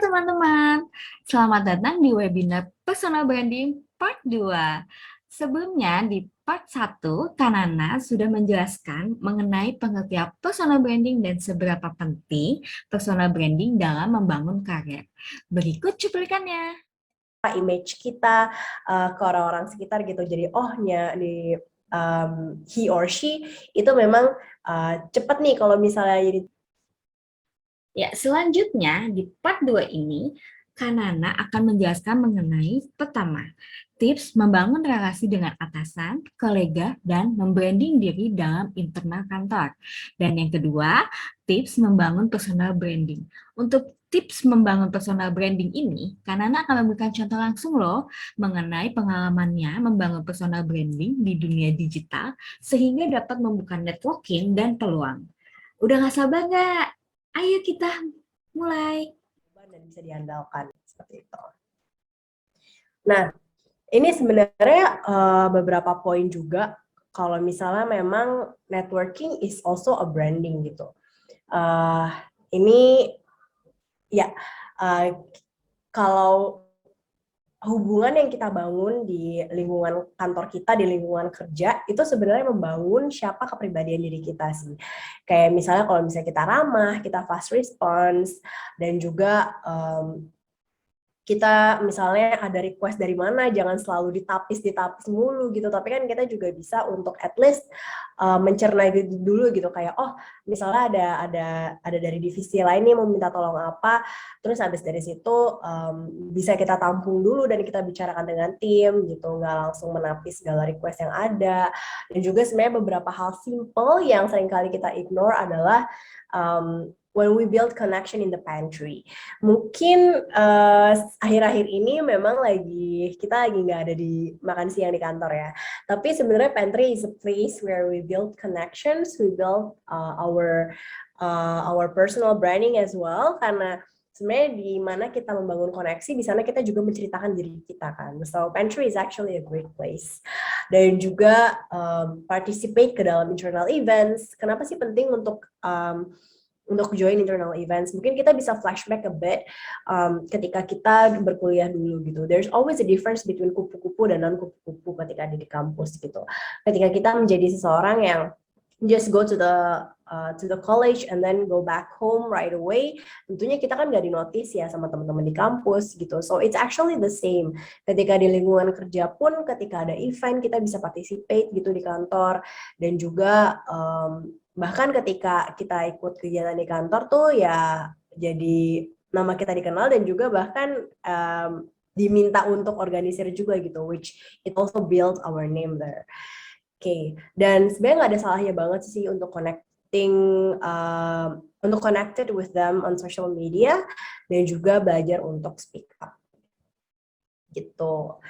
teman-teman, selamat datang di webinar Personal Branding Part 2. Sebelumnya di Part 1, Kanana sudah menjelaskan mengenai pengertian personal branding dan seberapa penting personal branding dalam membangun karir. Berikut cuplikannya. Image kita ke orang-orang sekitar gitu. Jadi di he or she itu memang cepat nih kalau misalnya jadi. Ya, selanjutnya di part 2 ini, Kanana akan menjelaskan mengenai pertama, tips membangun relasi dengan atasan, kolega, dan membranding diri dalam internal kantor. Dan yang kedua, tips membangun personal branding. Untuk tips membangun personal branding ini, Kanana akan memberikan contoh langsung loh mengenai pengalamannya membangun personal branding di dunia digital sehingga dapat membuka networking dan peluang. Udah gak sabar nggak? Ayo kita mulai. Dan bisa diandalkan seperti itu. Nah, ini sebenarnya beberapa poin juga kalau misalnya memang networking is also a branding gitu. Ini ya kalau hubungan yang kita bangun di lingkungan kantor kita, di lingkungan kerja, itu sebenarnya membangun siapa kepribadian diri kita sih. Kayak misalnya kalau misalnya kita ramah, kita fast response, dan juga kita misalnya ada request dari mana, jangan selalu ditapis mulu gitu, tapi kan kita juga bisa untuk at least mencerna dulu gitu, kayak misalnya ada dari divisi lain nih mau minta tolong apa, terus habis dari situ bisa kita tampung dulu dan kita bicarakan dengan tim gitu, nggak langsung menapis segala request yang ada. Dan juga sebenarnya beberapa hal simple yang seringkali kita ignore adalah when we build connection in the pantry. Mungkin akhir-akhir ini memang kita lagi nggak ada di makan siang di kantor ya. Tapi sebenarnya pantry is a place where we build connections, we build our personal branding as well. Karena sebenarnya di mana kita membangun koneksi, di sana kita juga menceritakan diri kita kan. So pantry is actually a great place. Dan juga participate ke dalam internal events. Kenapa sih penting untuk join internal events? Mungkin kita bisa flashback a bit ketika kita berkuliah dulu gitu. There's always a difference between kupu-kupu dan non-kupu-kupu ketika di kampus gitu. Ketika kita menjadi seseorang yang just go to the college and then go back home right away, tentunya kita kan nggak dinotis ya sama teman-teman di kampus gitu. So it's actually the same. Ketika di lingkungan kerja pun, ketika ada event kita bisa participate gitu di kantor, dan juga bahkan ketika kita ikut kegiatan di kantor tuh ya jadi nama kita dikenal, dan juga bahkan diminta untuk organisir juga gitu, which it also build our name there. Oke. Dan sebenarnya nggak ada salahnya banget sih untuk connected with them on social media, dan juga belajar untuk speak up gitu.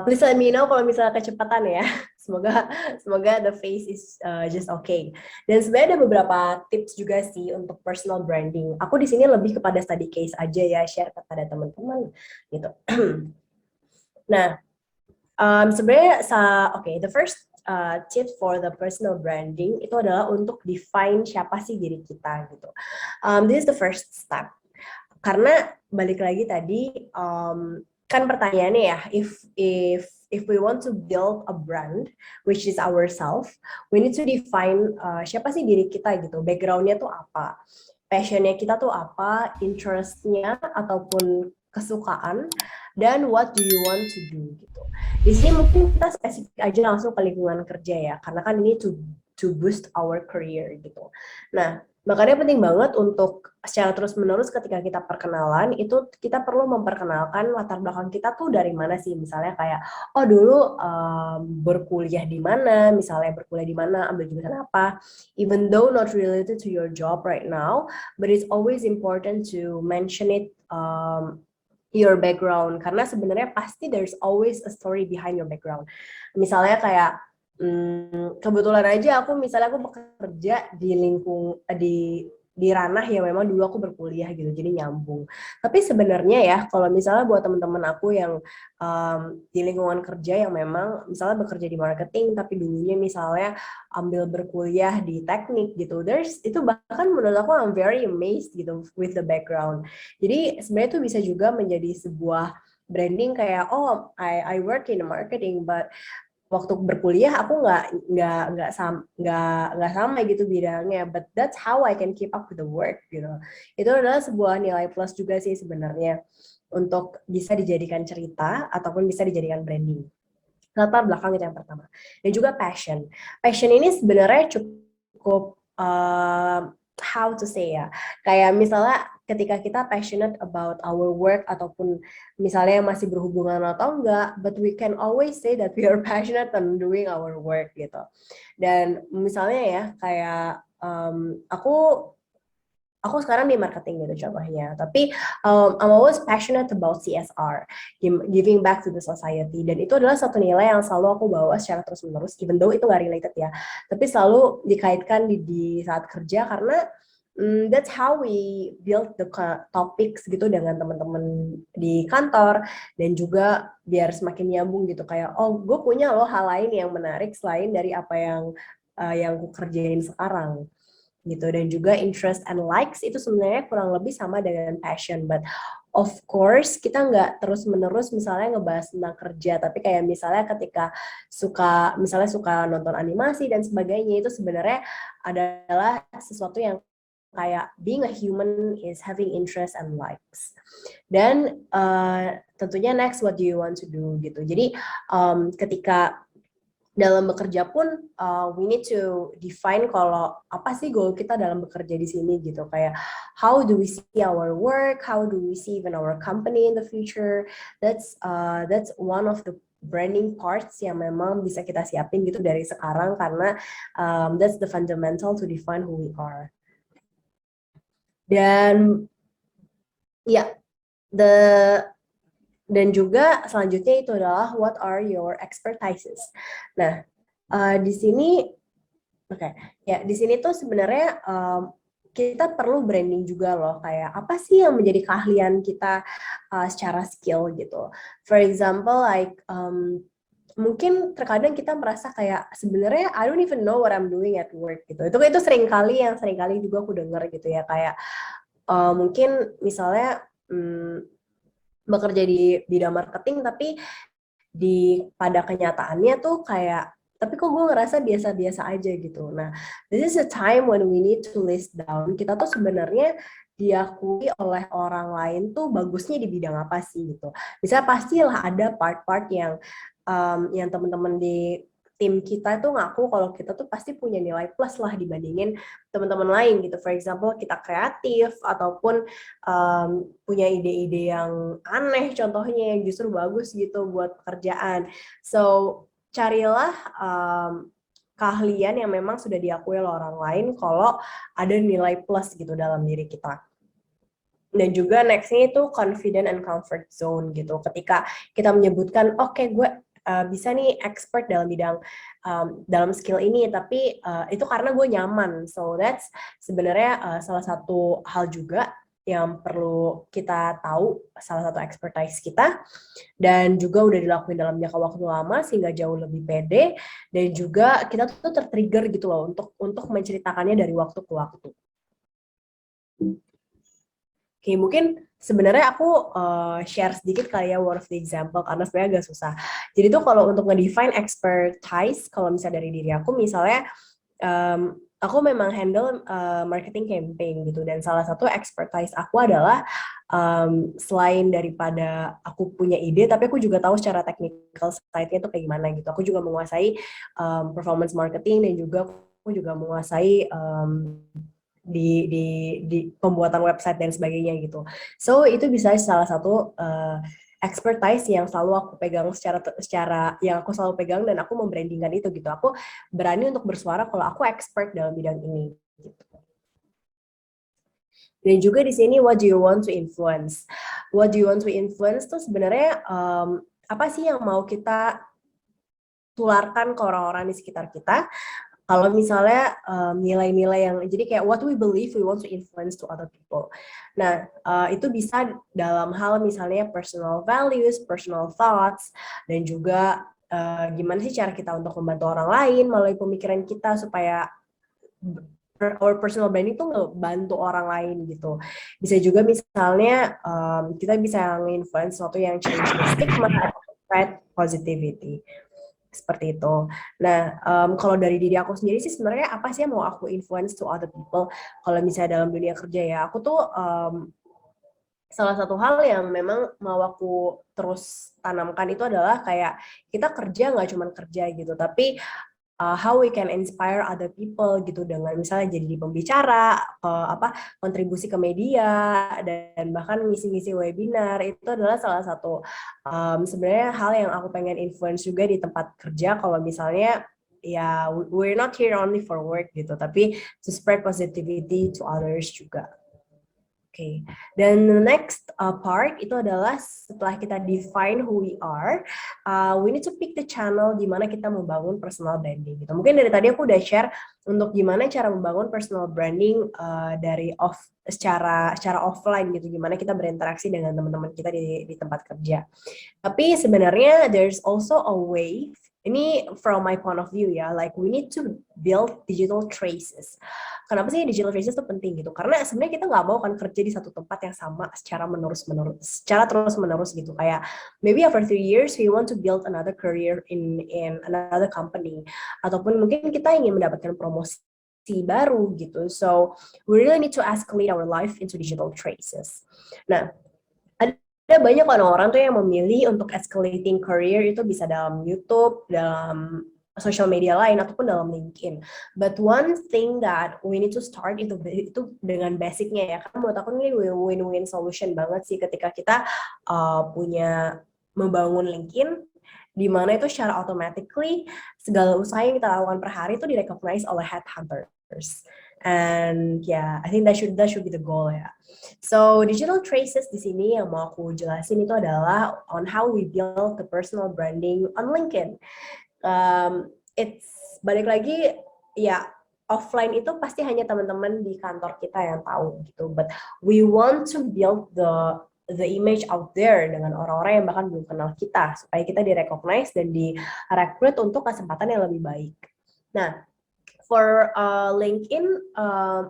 Please let me know kalau misalnya kecepatan ya. Semoga the face is just okay. Dan sebenarnya ada beberapa tips juga sih untuk personal branding. Aku di sini lebih kepada study case aja ya, share kepada teman-teman gitu. Nah, sebenarnya the first tip for the personal branding itu adalah untuk define siapa sih diri kita gitu. This is the first step. Karena balik lagi tadi, kan pertanyaannya ya, if we want to build a brand which is ourselves, we need to define siapa sih diri kita gitu, backgroundnya tuh apa, passionnya kita tuh apa, interestnya ataupun kesukaan, dan what do you want to do gitu. Di sini mungkin kita spesifik aja langsung ke lingkungan kerja ya, karena kan ini to boost our career gitu. Nah, makanya penting banget untuk secara terus-menerus ketika kita perkenalan, itu kita perlu memperkenalkan latar belakang kita tuh dari mana sih. Misalnya kayak, dulu berkuliah di mana, misalnya berkuliah di mana, ambil jurusan apa. Even though not related to your job right now, but it's always important to mention it, your background. Karena sebenarnya pasti there's always a story behind your background. Misalnya kayak, kebetulan aja aku bekerja di di ranah yang memang dulu aku berkuliah gitu, jadi nyambung. Tapi sebenarnya ya, kalau misalnya buat teman-teman aku yang di lingkungan kerja yang memang misalnya bekerja di marketing, tapi dulunya misalnya ambil berkuliah di teknik gitu, itu bahkan menurut aku I'm very amazed gitu with the background. Jadi sebenarnya itu bisa juga menjadi sebuah branding kayak I work in marketing, but waktu berkuliah aku nggak sama gitu bidangnya, but that's how I can keep up with the work gitu. Itu adalah sebuah nilai plus juga sih sebenarnya untuk bisa dijadikan cerita ataupun bisa dijadikan branding. Latar belakang itu yang pertama. Dan juga passion. Passion ini sebenarnya cukup how to say ya. Kayak misalnya ketika kita passionate about our work ataupun misalnya yang masih berhubungan atau enggak, but we can always say that we are passionate on doing our work gitu. Dan misalnya ya kayak aku sekarang di marketing gitu contohnya, tapi I'm always passionate about CSR, giving back to the society, dan itu adalah satu nilai yang selalu aku bawa secara terus-menerus, even though itu nggak related ya, tapi selalu dikaitkan di saat kerja karena that's how we build the topics gitu dengan teman-teman di kantor, dan juga biar semakin nyambung gitu, kayak gue punya loh hal lain yang menarik selain dari apa yang gue kerjain sekarang gitu. Dan juga interest and likes itu sebenarnya kurang lebih sama dengan passion, but of course kita nggak terus menerus misalnya ngebahas tentang kerja, tapi kayak misalnya ketika misalnya suka nonton animasi dan sebagainya, itu sebenarnya adalah sesuatu yang kayak being a human is having interest and likes. Dan tentunya next, what do you want to do gitu. Jadi ketika dalam bekerja pun we need to define kalau apa sih goal kita dalam bekerja di sini gitu, kayak how do we see our work, how do we see even our company in the future. That's one of the branding parts yang memang bisa kita siapin gitu dari sekarang, karena that's the fundamental to define who we are. Dan ya, dan juga selanjutnya itu adalah what are your expertises. Nah, di sini di sini tuh sebenarnya kita perlu branding juga loh, kayak apa sih yang menjadi keahlian kita secara skill gitu. For example, like mungkin terkadang kita merasa kayak sebenarnya I don't even know what I'm doing at work gitu. Itu sering kali juga aku dengar gitu ya, kayak mungkin misalnya bekerja di bidang marketing, tapi pada kenyataannya tuh kayak, tapi kok gue ngerasa biasa-biasa aja gitu. Nah, this is a time when we need to list down, kita tuh sebenarnya diakui oleh orang lain tuh bagusnya di bidang apa sih gitu. Bisa pastilah ada part-part yang teman-teman di tim kita itu ngaku kalau kita tuh pasti punya nilai plus lah dibandingin teman-teman lain gitu. For example, kita kreatif ataupun punya ide-ide yang aneh contohnya yang justru bagus gitu buat pekerjaan. So, carilah keahlian yang memang sudah diakui oleh orang lain kalau ada nilai plus gitu dalam diri kita. Dan juga nextnya itu confident and comfort zone gitu. Ketika kita menyebutkan, oke, gue bisa nih expert dalam bidang dalam skill ini, tapi itu karena gue nyaman. So that's sebenarnya salah satu hal juga yang perlu kita tahu, salah satu expertise kita, dan juga udah dilakuin dalam jangka waktu lama sehingga jauh lebih pede, dan juga kita tuh tertrigger gitu loh untuk menceritakannya dari waktu ke waktu. Oke, mungkin sebenarnya aku share sedikit kali ya one of the example, karena sebenarnya agak susah. Jadi tuh kalau untuk nge-define expertise, kalau misalnya dari diri aku, misalnya aku memang handle marketing campaign gitu, dan salah satu expertise aku adalah selain daripada aku punya ide, tapi aku juga tahu secara technical side-nya tuh kayak gimana gitu. Aku juga menguasai performance marketing, dan juga aku juga menguasai di pembuatan website dan sebagainya gitu. So itu bisa salah satu expertise yang selalu aku pegang secara yang aku selalu pegang, dan aku membrandingkan itu gitu. Aku berani untuk bersuara kalau aku expert dalam bidang ini gitu. Dan juga di sini what do you want to influence? What do you want to influence tuh sebenarnya apa sih yang mau kita tularkan ke orang-orang di sekitar kita? Kalau misalnya nilai-nilai yang jadi kayak what we believe we want to influence to other people. Nah, itu bisa dalam hal misalnya personal values, personal thoughts, dan juga gimana sih cara kita untuk membantu orang lain melalui pemikiran kita supaya our personal branding itu ngebantu orang lain gitu. Bisa juga misalnya kita bisa nge-influence sesuatu yang change the stigma atau spread positivity. Seperti itu. Nah, kalau dari diri aku sendiri sih sebenarnya apa sih yang mau aku influence to other people? Kalau misalnya dalam dunia kerja ya, aku tuh salah satu hal yang memang mau aku terus tanamkan itu adalah kayak kita kerja nggak cuma kerja gitu, tapi how we can inspire other people gitu dengan misalnya jadi pembicara, kontribusi ke media dan bahkan ngisi-ngisi webinar itu adalah salah satu sebenarnya hal yang aku pengen influence juga di tempat kerja kalau misalnya ya we're not here only for work gitu tapi to spread positivity to others juga. Oke, dan the next part itu adalah setelah kita define who we are, we need to pick the channel di mana kita membangun personal branding. Gitu. Mungkin dari tadi aku udah share untuk gimana cara membangun personal branding secara offline gitu, gimana kita berinteraksi dengan teman-teman kita di tempat kerja. Tapi sebenarnya there's also a way. Ini from my point of view ya, like we need to build digital traces. Kenapa sih digital traces itu penting gitu? Karena sebenarnya kita nggak mau kan kerja di satu tempat yang sama secara terus-menerus gitu. Kayak maybe after 3 years we want to build another career in another company, ataupun mungkin kita ingin mendapatkan promosi baru gitu. So we really need to escalate our life into digital traces. Nah, ada banyak orang-orang tuh yang memilih untuk escalating career itu bisa dalam YouTube, dalam social media lain, ataupun dalam LinkedIn. But one thing that we need to start itu dengan basicnya ya, kan menurut aku ini win-win solution banget sih ketika kita punya membangun LinkedIn, di mana itu secara automatically segala usaha yang kita lakukan per hari itu direcognize oleh headhunters. And yeah, I think that should be the goal ya. So digital traces di sini yang mau aku jelasin itu adalah on how we build the personal branding on LinkedIn. It's balik lagi ya, offline itu pasti hanya teman-teman di kantor kita yang tahu gitu. But we want to build the image out there dengan orang-orang yang bahkan belum kenal kita supaya kita direcognize dan direkrut untuk kesempatan yang lebih baik. Nah, for LinkedIn,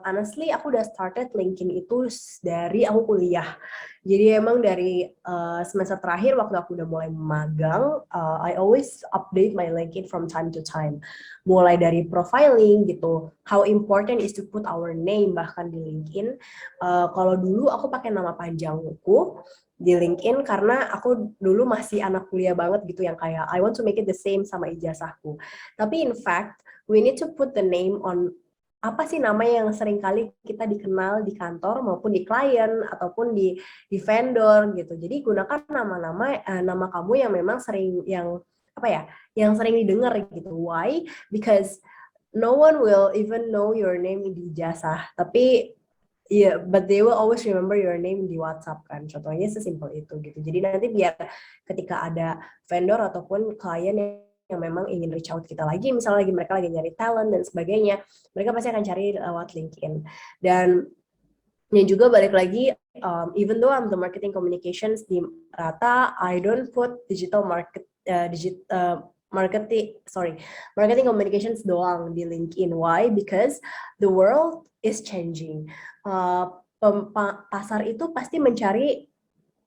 honestly aku udah started LinkedIn itu dari aku kuliah. Jadi emang dari semester terakhir waktu aku udah mulai magang, I always update my LinkedIn from time to time. Mulai dari profiling gitu, how important is to put our name bahkan di LinkedIn. Kalau dulu aku pakai nama panjangku di LinkedIn karena aku dulu masih anak kuliah banget gitu yang kayak I want to make it the same sama ijazahku. Tapi in fact, we need to put the name on apa sih nama yang sering kali kita dikenal di kantor maupun di klien ataupun di vendor gitu. Jadi gunakan nama kamu yang memang sering yang sering didengar gitu. Why? Because no one will even know your name di ijazah. Tapi but they will always remember your name di WhatsApp kan. Contohnya sesimpel itu gitu. Jadi nanti biar ketika ada vendor ataupun klien yang memang ingin reach out kita lagi, misalnya mereka lagi nyari talent dan sebagainya, mereka pasti akan cari lewat LinkedIn. Dan juga balik lagi, even though I'm the marketing communications di Rata, I don't put marketing communications doang di LinkedIn. Why? Because the world is changing. Pasar itu pasti mencari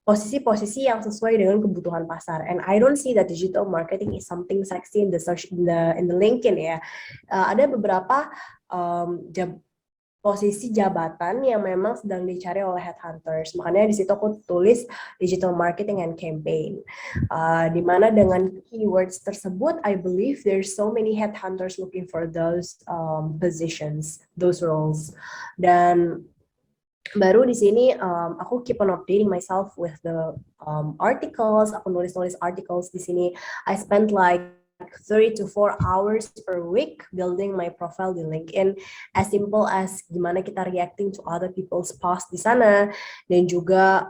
posisi-posisi yang sesuai dengan kebutuhan pasar. And I don't see that digital marketing is something sexy in the LinkedIn ya. Ada beberapa posisi jabatan yang memang sedang dicari oleh headhunters. Makanya di situ aku tulis digital marketing and campaign. Di mana dengan keywords tersebut, I believe there's so many headhunters looking for those positions, those roles. Dan baru di sini aku keep on updating myself with the articles. Aku nulis articles di sini. I spent like 3 to 4 hours per week building my profile di LinkedIn, as simple as gimana kita reacting to other people's post di sana, dan juga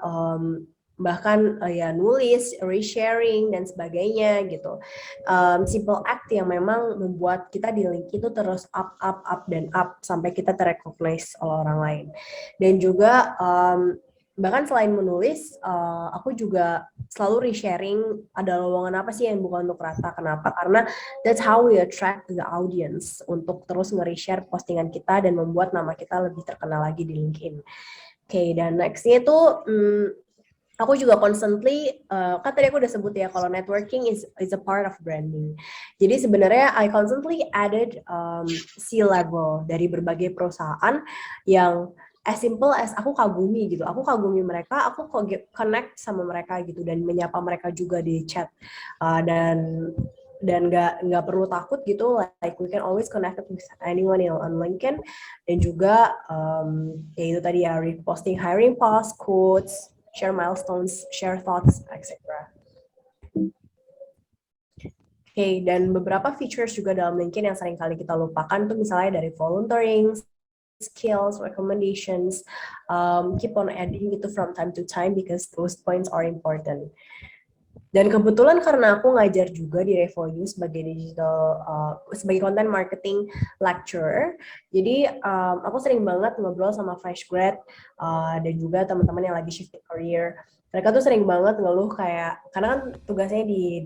bahkan ya nulis, resharing dan sebagainya gitu. Simple act yang memang membuat kita di LinkedIn itu terus up dan up sampai kita terrecognize oleh orang lain. Dan juga bahkan selain menulis, aku juga selalu resharing ada lowongan apa sih yang bukan untuk rata. Kenapa? Karena that's how we attract the audience untuk terus nge-reshare postingan kita dan membuat nama kita lebih terkenal lagi di LinkedIn. Oke, dan nextnya itu aku juga constantly, kan tadi aku udah sebut ya kalau networking is a part of branding. Jadi sebenarnya I constantly added C-level dari berbagai perusahaan yang as simple as aku kagumi gitu. Aku kagumi mereka, aku connect sama mereka gitu dan menyapa mereka juga di chat. Dan nggak perlu takut gitu, like we can always connect with anyone on LinkedIn. Dan juga ya itu tadi ya, reposting hiring posts, quotes, share milestones, share thoughts, etc. Oke, dan beberapa features juga dalam LinkedIn yang sering kali kita lupakan tuh misalnya dari volunteering, skills, recommendations, keep on adding itu from time to time because those points are important. Dan kebetulan karena aku ngajar juga di Revoyu sebagai sebagai content marketing lecturer, jadi aku sering banget ngobrol sama fresh grad dan juga teman-teman yang lagi shifting career. Mereka tuh sering banget ngeluh kayak, karena kan tugasnya di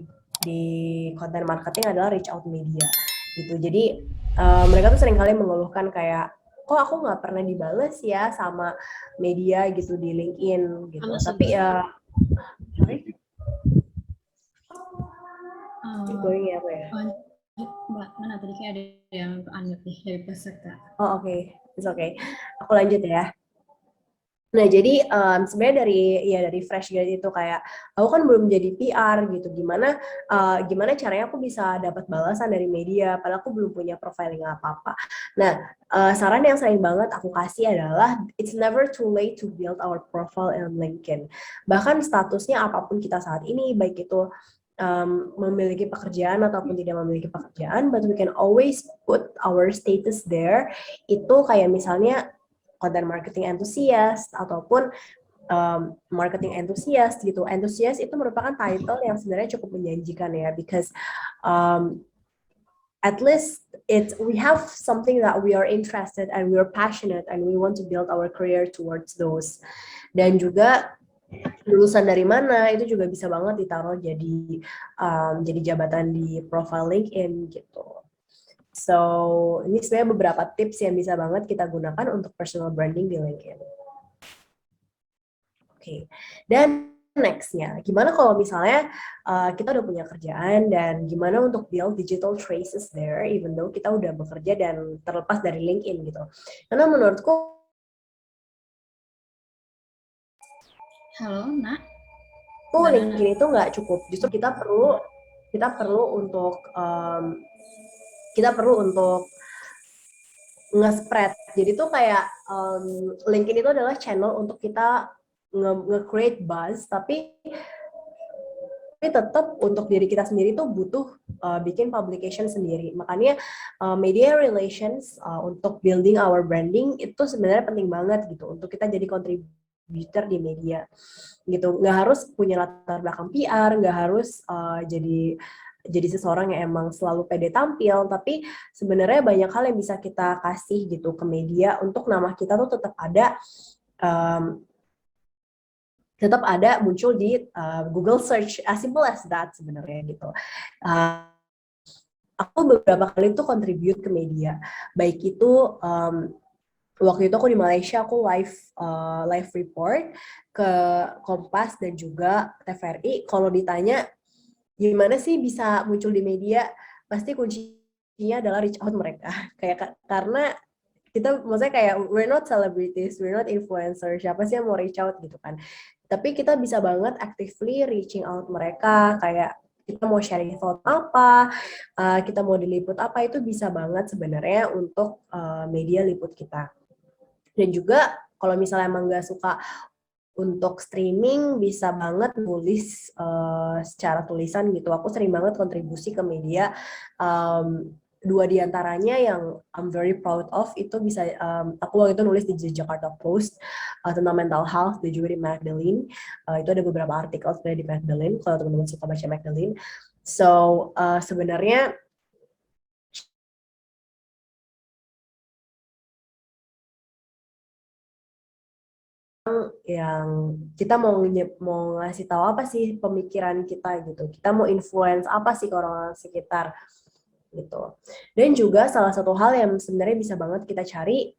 content marketing adalah reach out media gitu. Jadi mereka tuh sering kali mengeluhkan kayak, kok aku nggak pernah dibales ya sama media gitu di LinkedIn gitu. Tapi ya, going ya apa ya? Mbak Nana tadi kayak ada yang unmute nih dari peserta. Oh oke, it's okay. Aku lanjut ya. Nah jadi sebenarnya dari fresh grad itu kayak aku kan belum jadi PR gitu, gimana caranya aku bisa dapat balasan dari media padahal aku belum punya profiling apa-apa. Nah saran yang sering banget aku kasih adalah it's never too late to build our profile on LinkedIn. Bahkan statusnya apapun kita saat ini, baik itu memiliki pekerjaan ataupun tidak memiliki pekerjaan, but we can always put our status there. Itu kayak misalnya content marketing enthusiast ataupun marketing enthusiast gitu. Enthusiast itu merupakan title yang sebenarnya cukup menjanjikan ya, because at least we have something that we are interested and we are passionate and we want to build our career towards those. Dan juga lulusan dari mana itu juga bisa banget ditaruh jadi jabatan di profile LinkedIn gitu. So, ini sebenarnya beberapa tips yang bisa banget kita gunakan untuk personal branding di LinkedIn. Oke, dan next-nya, gimana kalau misalnya kita udah punya kerjaan dan gimana untuk build digital traces there, even though kita udah bekerja dan terlepas dari LinkedIn gitu. Karena menurutku, Halo, Nak. LinkedIn itu nggak cukup. Justru kita perlu untuk nge-spread. Jadi tuh kayak LinkedIn itu adalah channel untuk kita nge-create buzz, tapi tetap untuk diri kita sendiri tuh butuh bikin publication sendiri. Makanya media relations untuk building our branding itu sebenarnya penting banget gitu untuk kita jadi contributor di media gitu. Nggak harus punya latar belakang PR, nggak harus jadi seseorang yang emang selalu pede tampil, tapi sebenarnya banyak hal yang bisa kita kasih gitu ke media untuk nama kita tuh tetap ada muncul di Google search, as simple as that sebenarnya gitu. Aku beberapa kali tuh contribute ke media, baik itu waktu itu aku di Malaysia, aku live report ke Kompas dan juga TVRI. Kalau ditanya gimana sih bisa muncul di media, pasti kuncinya adalah reach out mereka. Kayak karena kita maksudnya kayak we're not celebrities, we're not influencers, siapa sih yang mau reach out gitu kan. Tapi kita bisa banget actively reaching out mereka, kayak kita mau sharing thought apa, kita mau diliput apa, itu bisa banget sebenarnya untuk media liput kita. Dan juga kalau misalnya emang nggak suka untuk streaming, bisa banget nulis secara tulisan gitu. Aku sering banget kontribusi ke media dua diantaranya yang I'm very proud of itu bisa aku waktu itu nulis di Jakarta Post tentang mental health dan juga di Magdalene. Itu ada beberapa artikel sebenarnya di Magdalene kalau teman-teman suka baca Magdalene. So sebenarnya yang kita mau ngasih tahu apa sih pemikiran kita gitu. Kita mau influence apa sih ke orang-orang sekitar gitu. Dan juga salah satu hal yang sebenarnya bisa banget kita cari,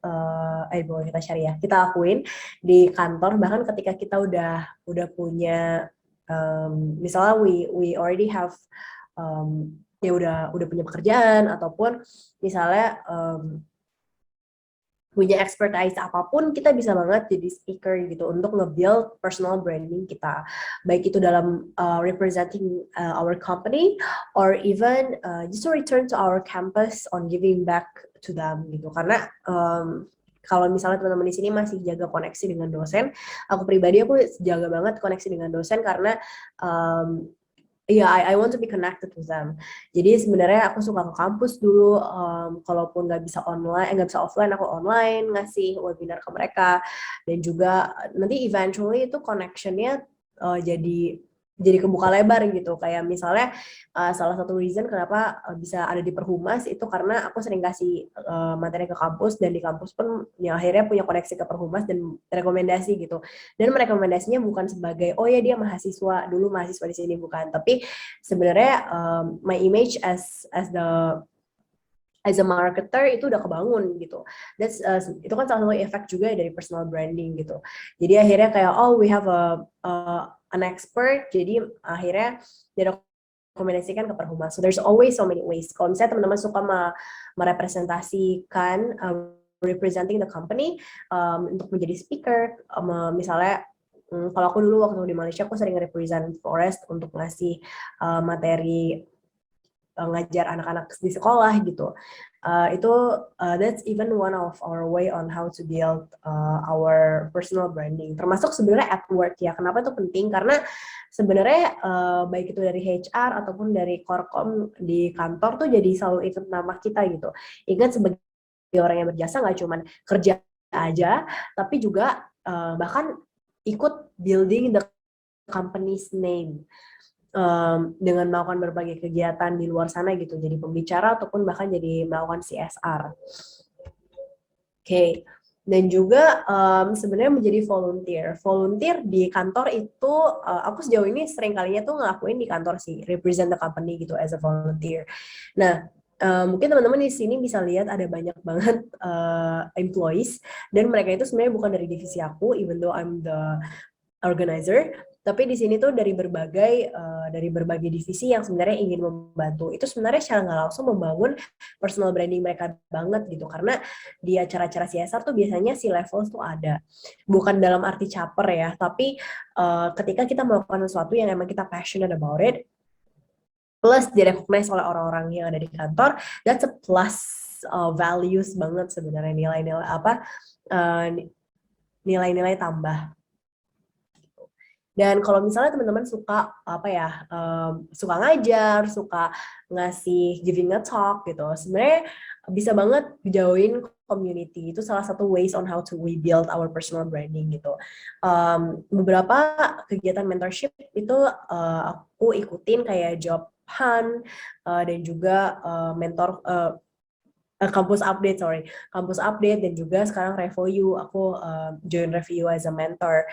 bukan kita cari ya, kita lakuin di kantor bahkan ketika kita udah punya, misalnya we already have, ya udah punya pekerjaan ataupun misalnya punya expertise apapun, kita bisa banget jadi speaker gitu untuk nge-build personal branding kita. Baik itu dalam representing our company or even just to return to our campus on giving back to them gitu. Karena kalau misalnya teman-teman di sini masih jaga koneksi dengan dosen, aku pribadi aku jaga banget koneksi dengan dosen karena I want to be connected with them. Jadi sebenarnya aku suka ke kampus dulu, kalaupun nggak bisa online, nggak bisa offline, aku online ngasih webinar ke mereka, dan juga nanti eventually itu connectionnya jadi kebuka lebar gitu. Kayak misalnya salah satu reason kenapa bisa ada di Perhumas itu karena aku sering kasih materi ke kampus dan di kampus pun ya akhirnya punya koneksi ke Perhumas dan rekomendasi gitu. Dan merekomendasinya bukan sebagai oh ya dia mahasiswa dulu mahasiswa di sini, bukan, tapi sebenarnya my image as a marketer itu udah kebangun gitu. Itu kan salah satu efek juga dari personal branding gitu. Jadi akhirnya kayak oh we have an expert, jadi akhirnya direkomendasikan ke Perhumas. So there's always so many ways. Kalau misalnya teman-teman suka merepresentasikan representing the company untuk menjadi speaker, misalnya kalau aku dulu waktu di Malaysia aku sering represent Forest untuk ngasih materi ngajar anak-anak di sekolah gitu. That's even one of our way on how to build our personal branding. Termasuk sebenarnya at work ya. Kenapa itu penting? Karena sebenarnya baik itu dari HR ataupun dari Korkom di kantor tuh jadi selalu ikut nama kita gitu. Ingat sebagai orang yang berjasa nggak cuma kerja aja, tapi juga bahkan ikut building the company's name. Dengan melakukan berbagai kegiatan di luar sana gitu, jadi pembicara ataupun bahkan jadi melakukan CSR. Oke. Dan juga sebenarnya menjadi volunteer di kantor itu aku sejauh ini sering kalinya tuh ngelakuin di kantor sih, represent the company gitu as a volunteer. Nah, mungkin teman-teman di sini bisa lihat ada banyak banget employees dan mereka itu sebenarnya bukan dari divisi aku, even though I'm the organizer, tapi di sini tuh dari berbagai divisi yang sebenarnya ingin membantu. Itu sebenarnya secara nggak langsung membangun personal branding mereka banget gitu, karena di acara-acara CSR tuh biasanya si levels tuh ada, bukan dalam arti caper ya, tapi ketika kita melakukan sesuatu yang emang kita passionate about it, plus direcognize oleh orang-orang yang ada di kantor, that's a plus values banget sebenarnya, nilai-nilai tambah. Dan kalau misalnya teman-teman suka suka ngajar, suka ngasih giving a talk gitu, sebenarnya bisa banget join community. Itu salah satu ways on how to we build our personal branding gitu. Beberapa kegiatan mentorship itu aku ikutin kayak job hunt dan juga kampus update dan juga sekarang Revoyu, aku join Revoyu as a mentor,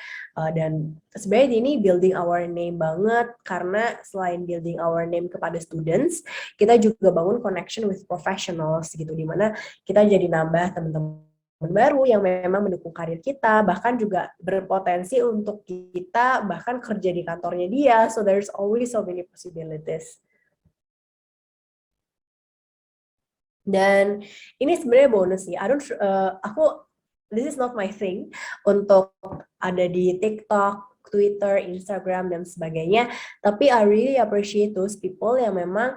dan sebenarnya ini building our name banget, karena selain building our name kepada students, kita juga bangun connection with professionals gitu, dimana kita jadi nambah teman-teman baru yang memang mendukung karir kita, bahkan juga berpotensi untuk kita bahkan kerja di kantornya dia, so there's always so many possibilities. Dan ini sebenarnya bonus sih. This is not my thing untuk ada di TikTok, Twitter, Instagram dan sebagainya. Tapi I really appreciate those people yang memang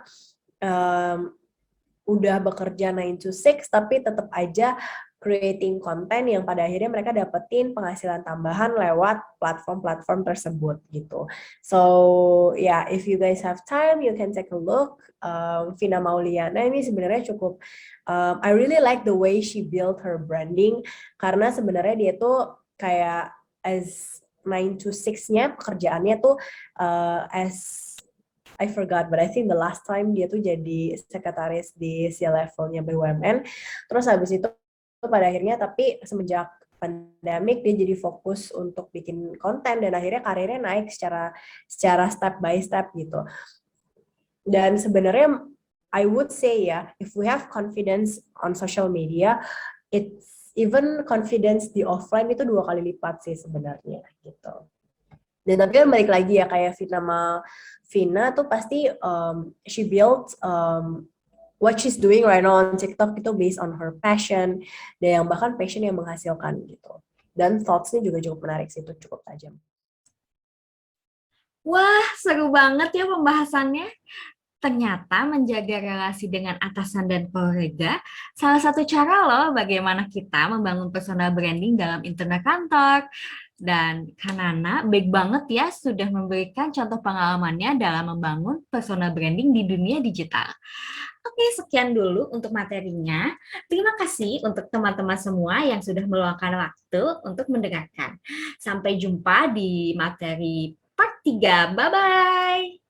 udah bekerja 9 to 6 tapi tetap aja creating konten yang pada akhirnya mereka dapetin penghasilan tambahan lewat platform-platform tersebut gitu. So yeah, if you guys have time, you can take a look. Vina Mauliana ini sebenarnya cukup, I really like the way she built her branding, karena sebenarnya dia tuh kayak as 9 to 6-nya pekerjaannya tuh as I forgot, but I think the last time dia tuh jadi sekretaris di C-levelnya BUMN. Terus habis itu pada akhirnya, tapi semenjak pandemik dia jadi fokus untuk bikin konten dan akhirnya karirnya naik secara step by step gitu. Dan sebenarnya I would say ya, if we have confidence on social media, it's even confidence di offline itu 2 kali lipat sih sebenarnya gitu. Dan tapi kan balik lagi ya, kayak Vina tuh pasti she built what she's doing right now on TikTok itu based on her passion, dan yang bahkan passion yang menghasilkan gitu. Dan thoughts-nya juga cukup menarik sih, itu cukup tajam. Wah, seru banget ya pembahasannya. Ternyata menjaga relasi dengan atasan dan kolega salah satu cara loh bagaimana kita membangun personal branding dalam internal kantor. Dan Kanana baik banget ya sudah memberikan contoh pengalamannya dalam membangun personal branding di dunia digital. Oke, sekian dulu untuk materinya. Terima kasih untuk teman-teman semua yang sudah meluangkan waktu untuk mendengarkan. Sampai jumpa di materi part 3. Bye-bye.